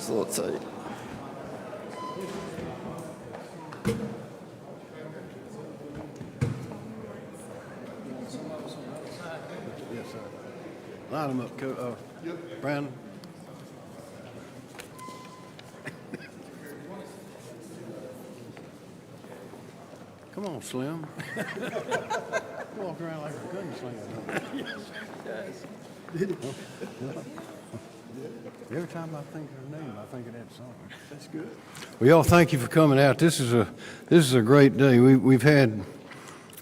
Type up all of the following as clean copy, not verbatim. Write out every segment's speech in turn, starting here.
facilitate. Yes, sir. Line them up, Brandon. Come on, Slim. You walk around like a gunslinger, don't you? Yes. Every time I think of her name, I think of that song. That's good. Well, y'all, thank you for coming out. This is a great day. We've had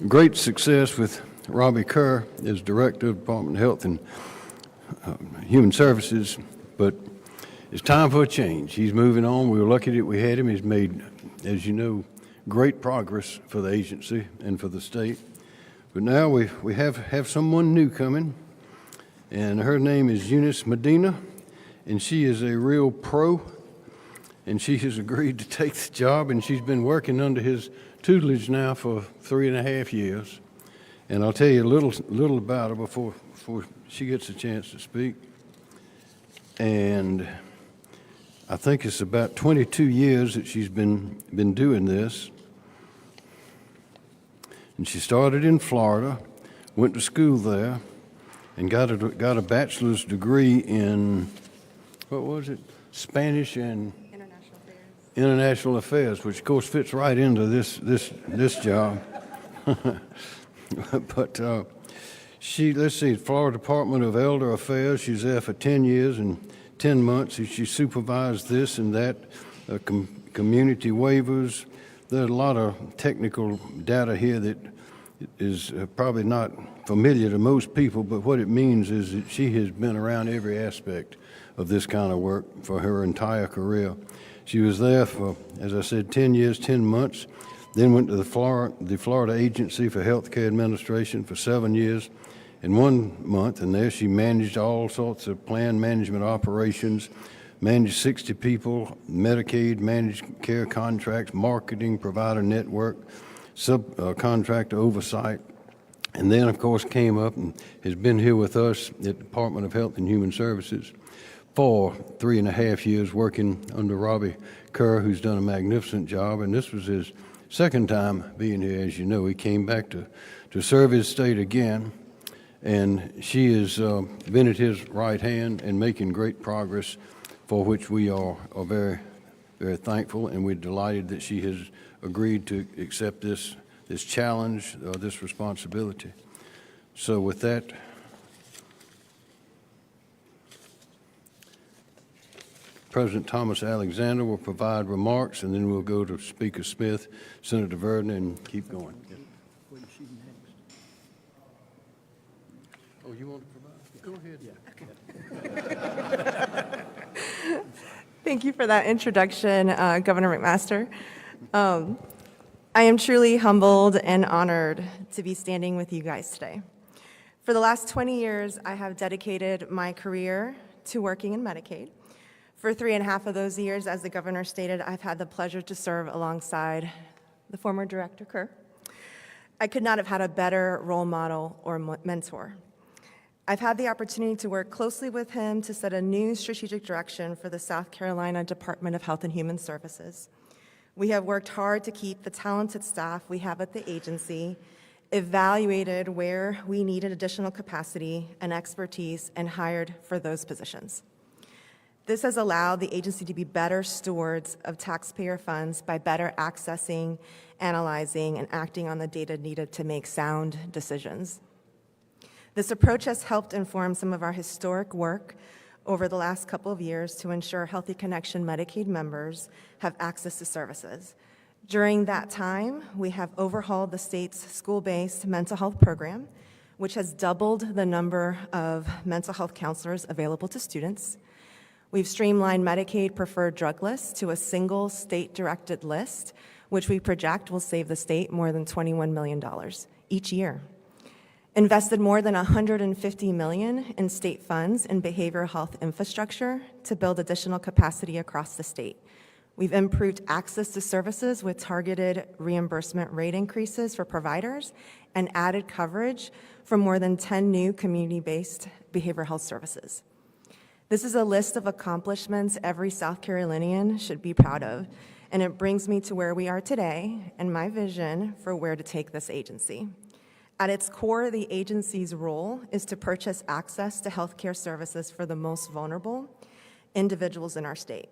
great success with Robbie Kerr as Director of Department of Health and Human Services, but it's time for a change. He's moving on. We were lucky that we had him. He's made, as you know, great progress for the agency and for the state. But now we have someone new coming, and her name is Eunice Medina, and she is a real pro, and she has agreed to take the job, and she's been working under his tutelage now for 3.5 years. And I'll tell you a little about her before she gets a chance to speak. And I think it's about 22 years that she's been doing this. And she started in Florida, went to school there, and got a bachelor's degree in, what was it? Spanish and International Affairs, which of course fits right into this job. But let's see, Florida Department of Elder Affairs, she's there for 10 years and 10 months. She supervised this and that, community waivers. There's a lot of technical data here that is probably not familiar to most people, but what it means is that she has been around every aspect of this kind of work for her entire career. She was there for, as I said, 10 years, 10 months, then went to the Florida Agency for Healthcare Administration for 7 years and 1 month, and there she managed all sorts of plan management operations, managed 60 people, Medicaid, managed care contracts, marketing, provider network, subcontractor oversight, and then, of course, came up and has been here with us at the Department of Health and Human Services for 3.5 years working under Robbie Kerr, who's done a magnificent job, and this was his second time being here. As you know, he came back to serve his state again, and she has been at his right hand and making great progress, for which we are very, very thankful, and we're delighted that she has agreed to accept this challenge, this responsibility. So with that, President Thomas Alexander will provide remarks, and then we'll go to Speaker Smith, Senator Verdon, and keep going. What is she next? Oh, you want to provide? Go ahead. Yeah. Okay. Thank you for that introduction, Governor McMaster. I am truly humbled and honored to be standing with you guys today. For the last 20 years, I have dedicated my career to working in Medicaid. For 3.5 of those years, as the governor stated, I've had the pleasure to serve alongside the former Director Kerr. I could not have had a better role model or mentor. I've had the opportunity to work closely with him to set a new strategic direction for the South Carolina Department of Health and Human Services. We have worked hard to keep the talented staff we have at the agency, evaluated where we needed additional capacity and expertise, and hired for those positions. This has allowed the agency to be better stewards of taxpayer funds by better accessing, analyzing, and acting on the data needed to make sound decisions. This approach has helped inform some of our historic work over the last couple of years to ensure Healthy Connection Medicaid members have access to services. During that time, we have overhauled the state's school-based mental health program, which has doubled the number of mental health counselors available to students. We've streamlined Medicaid preferred drug lists to a single state-directed list, which we project will save the state more than $21 million each year. Invested more than $150 million in state funds in behavioral health infrastructure to build additional capacity across the state. We've improved access to services with targeted reimbursement rate increases for providers and added coverage for more than 10 new community-based behavioral health services. This is a list of accomplishments every South Carolinian should be proud of, and it brings me to where we are today and my vision for where to take this agency. At its core, the agency's role is to purchase access to healthcare services for the most vulnerable individuals in our state.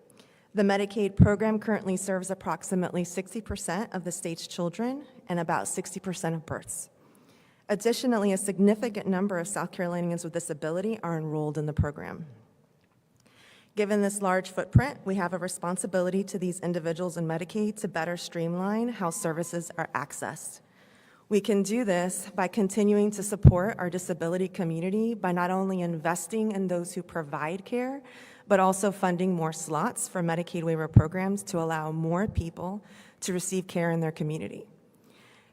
The Medicaid program currently serves approximately 60% of the state's children and about 60% of births. Additionally, a significant number of South Carolinians with disability are enrolled in the program. Given this large footprint, we have a responsibility to these individuals in Medicaid to better streamline how services are accessed. We can do this by continuing to support our disability community by not only investing in those who provide care, but also funding more slots for Medicaid waiver programs to allow more people to receive care in their community.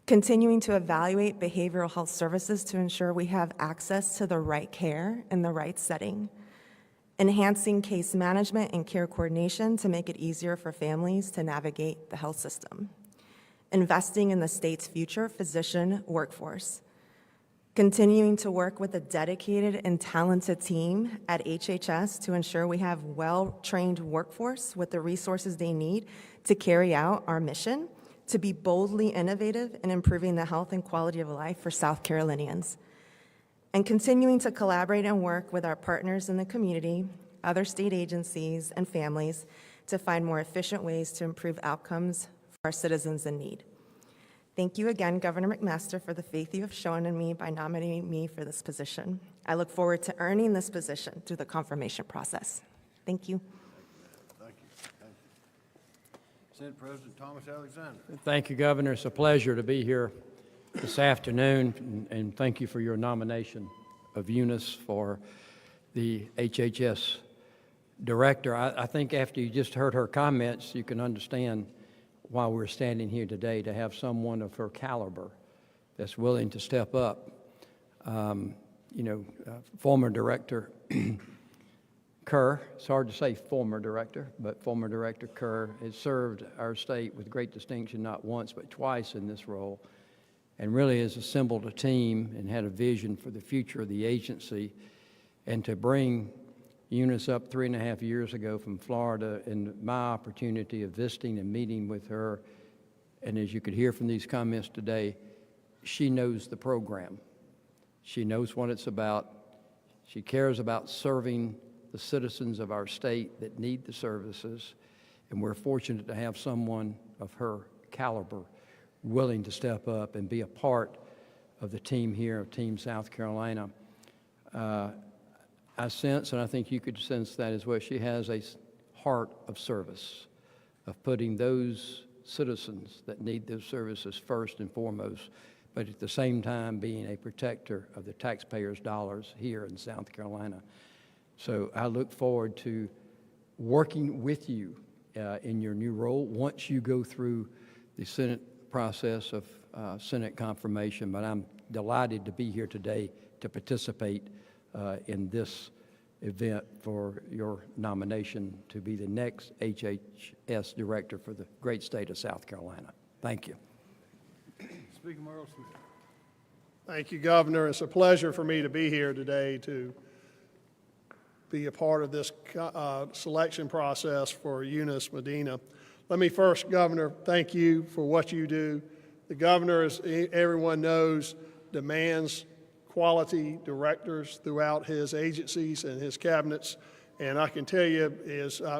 Continuing to evaluate behavioral health services to ensure we have access to the right care in the right setting. Enhancing case management and care coordination to make it easier for families to navigate the health system. Investing in the state's future physician workforce. Continuing to work with a dedicated and talented team at HHS to ensure we have well-trained workforce with the resources they need to carry out our mission to be boldly innovative in improving the health and quality of life for South Carolinians. And continuing to collaborate and work with our partners in the community, other state agencies, and families to find more efficient ways to improve outcomes for our citizens in need. Thank you again, Governor McMaster, for the faith you have shown in me by nominating me for this position. I look forward to earning this position through the confirmation process. Thank you. Thank you. Thank you. Senate President Thomas Alexander. Thank you, Governor. It's a pleasure to be here this afternoon, and thank you for your nomination of Eunice for the HHS Director. I think after you just heard her comments, you can understand why we're standing here today, to have someone of her caliber that's willing to step up. Former Director Kerr, it's hard to say former director, but former Director Kerr has served our state with great distinction, not once but twice in this role, and really has assembled a team and had a vision for the future of the agency. And to bring Eunice up 3.5 years ago from Florida, and my opportunity of visiting and meeting with her, and as you could hear from these comments today, she knows the program. She knows what it's about. She cares about serving the citizens of our state that need the services, and we're fortunate to have someone of her caliber willing to step up and be a part of the team here, of Team South Carolina. I sense, and I think you could sense that as well, she has a heart of service, of putting those citizens that need those services first and foremost, but at the same time being a protector of the taxpayers' dollars here in South Carolina. So I look forward to working with you in your new role once you go through the Senate process of Senate confirmation, but I'm delighted to be here today to participate in this event for your nomination to be the next HHS Director for the great state of South Carolina. Thank you. Speaker Merle Smith. Thank you, Governor. It's a pleasure for me to be here today to be a part of this selection process for Eunice Medina. Let me first, Governor, thank you for what you do. The governor, as everyone knows, demands quality directors throughout his agencies and his cabinets, and I can tell you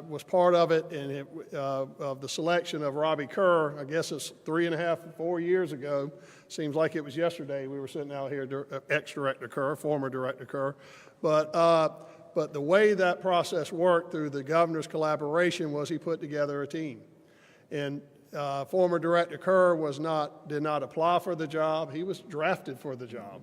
was part of it, and of the selection of Robbie Kerr. I guess it's 3.5, 4 years ago. Seems like it was yesterday we were sitting out here, ex-Director Kerr, former Director Kerr, but the way that process worked through the governor's collaboration was he put together a team. And former Director Kerr did not apply for the job. He was drafted for the job.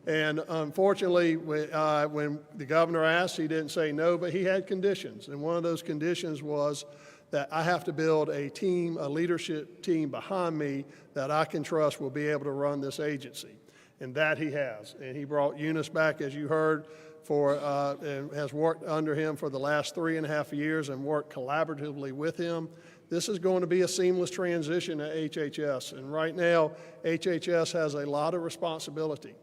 And unfortunately, when the governor asked, he didn't say no, but he had conditions. And one of those conditions was that I have to build a team, a leadership team behind me that I can trust will be able to run this agency. And that he has. And he brought Eunice back, as you heard, and has worked under him for the last 3.5 years and worked collaboratively with him. This is going to be a seamless transition at HHS. And right now, HHS has a lot of responsibility.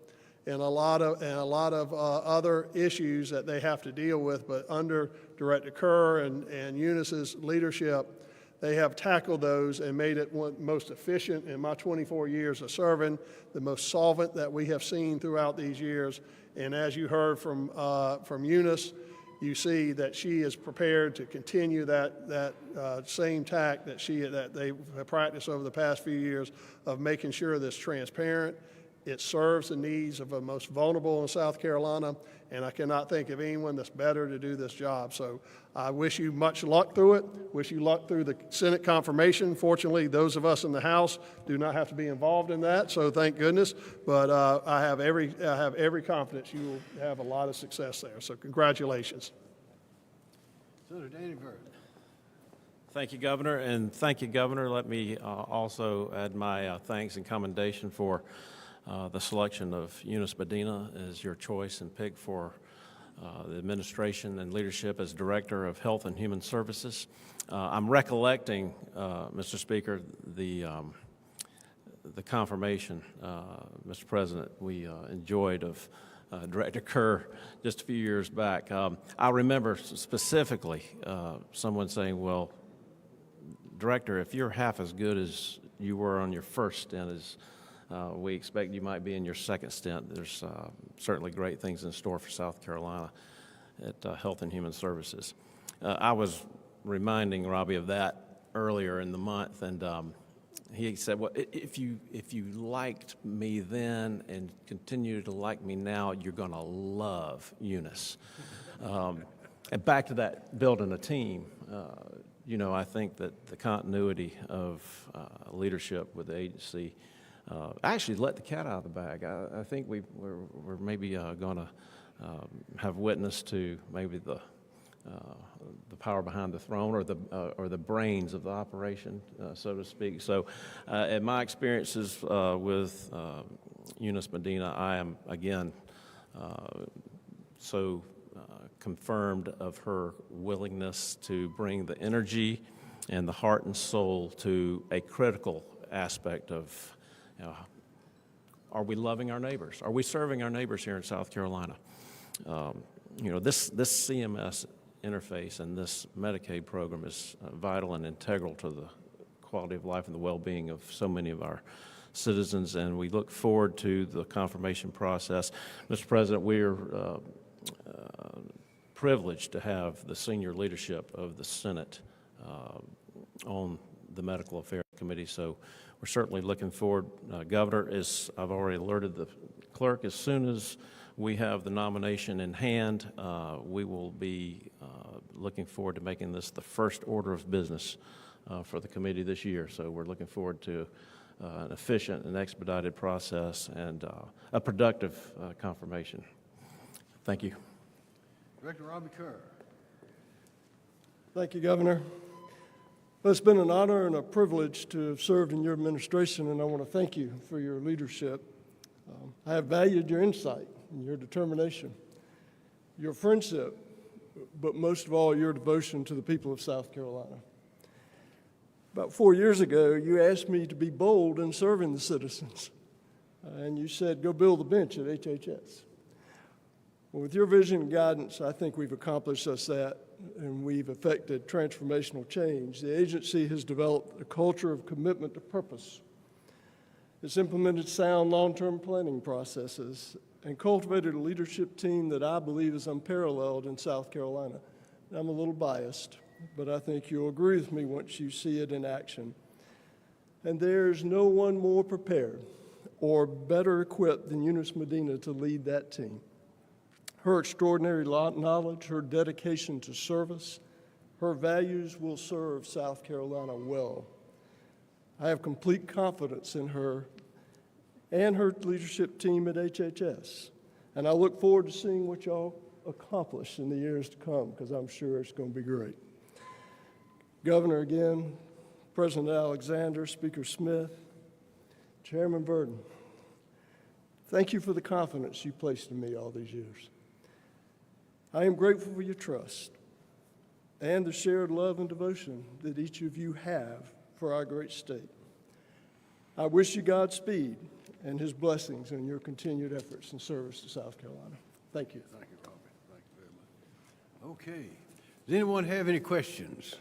and a lot of other issues that they have to deal with. But under Director Kerr and Eunice's leadership, they have tackled those and made it one most efficient in my 24 years of serving, the most solvent that we have seen throughout these years. And as you heard from Eunice, you see that she is prepared to continue that same tack that they have practiced over the past few years of making sure that's transparent. It serves the needs of the most vulnerable in South Carolina, and I cannot think of anyone that's better to do this job. So I wish you much luck through it. Wish you luck through the Senate confirmation. Fortunately, those of us in the House do not have to be involved in that, so thank goodness. But I have every confidence you will have a lot of success there. So congratulations. Senator Danny Byrd. Thank you, Governor, and thank you, Governor. Let me also add my thanks and commendation for the selection of Eunice Medina as your choice and pick for the administration and leadership as Director of Health and Human Services. I'm recollecting, Mr. Speaker, the confirmation, Mr. President, we enjoyed of Director Kerr just a few years back. I remember specifically someone saying, well, Director, if you're half as good as you were on your first stint as we expect you might be in your second stint, there's certainly great things in store for South Carolina at Health and Human Services. I was reminding Robbie of that earlier in the month, and he said, well, if you liked me then and continue to like me now, you're going to love Eunice. And back to that building a team, you know, I think that the continuity of leadership with the agency actually let the cat out of the bag. I think we're maybe going to have witness to maybe the power behind the throne, or the brains of the operation, so to speak. So, in my experiences with Eunice Medina, I am again so confirmed of her willingness to bring the energy and the heart and soul to a critical aspect of, are we loving our neighbors? Are we serving our neighbors here in South Carolina? You know, this CMS interface and this Medicaid program is vital and integral to the quality of life and the well-being of so many of our citizens, and we look forward to the confirmation process. Mr. President, we are privileged to have the senior leadership of the Senate on the Medical Affairs Committee, so we're certainly looking forward. Governor, as I've already alerted the clerk, as soon as we have the nomination in hand, we will be looking forward to making this the first order of business for the committee this year. So we're looking forward to an efficient and expedited process and a productive confirmation. Thank you. Director Robbie Kerr. Thank you, Governor. Well, it's been an honor and a privilege to have served in your administration, and I want to thank you for your leadership. I have valued your insight and your determination, your friendship, but most of all, your devotion to the people of South Carolina. About 4 years ago, you asked me to be bold in serving the citizens, and you said, go build a bench at HHS. Well, with your vision and guidance, I think we've accomplished just that, and we've effected transformational change. The agency has developed a culture of commitment to purpose. It's implemented sound long-term planning processes and cultivated a leadership team that I believe is unparalleled in South Carolina. I'm a little biased, but I think you'll agree with me once you see it in action. And there's no one more prepared or better equipped than Eunice Medina to lead that team. Her extraordinary knowledge, her dedication to service, her values will serve South Carolina well. I have complete confidence in her and her leadership team at HHS, and I look forward to seeing what y'all accomplish in the years to come, because I'm sure it's going to be great. Governor, again, President Alexander, Speaker Smith, Chairman Burden, thank you for the confidence you placed in me all these years. I am grateful for your trust and the shared love and devotion that each of you have for our great state. I wish you Godspeed, and his blessings in your continued efforts and service to South Carolina. Thank you. Thank you, Robert. Thank you very much. Okay. Does anyone have any questions?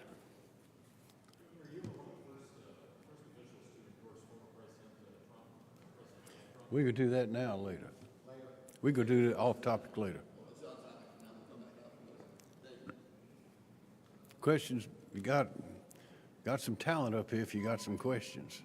We could do that now, later. We could do it off topic later. Questions? You got some talent up here if you got some questions.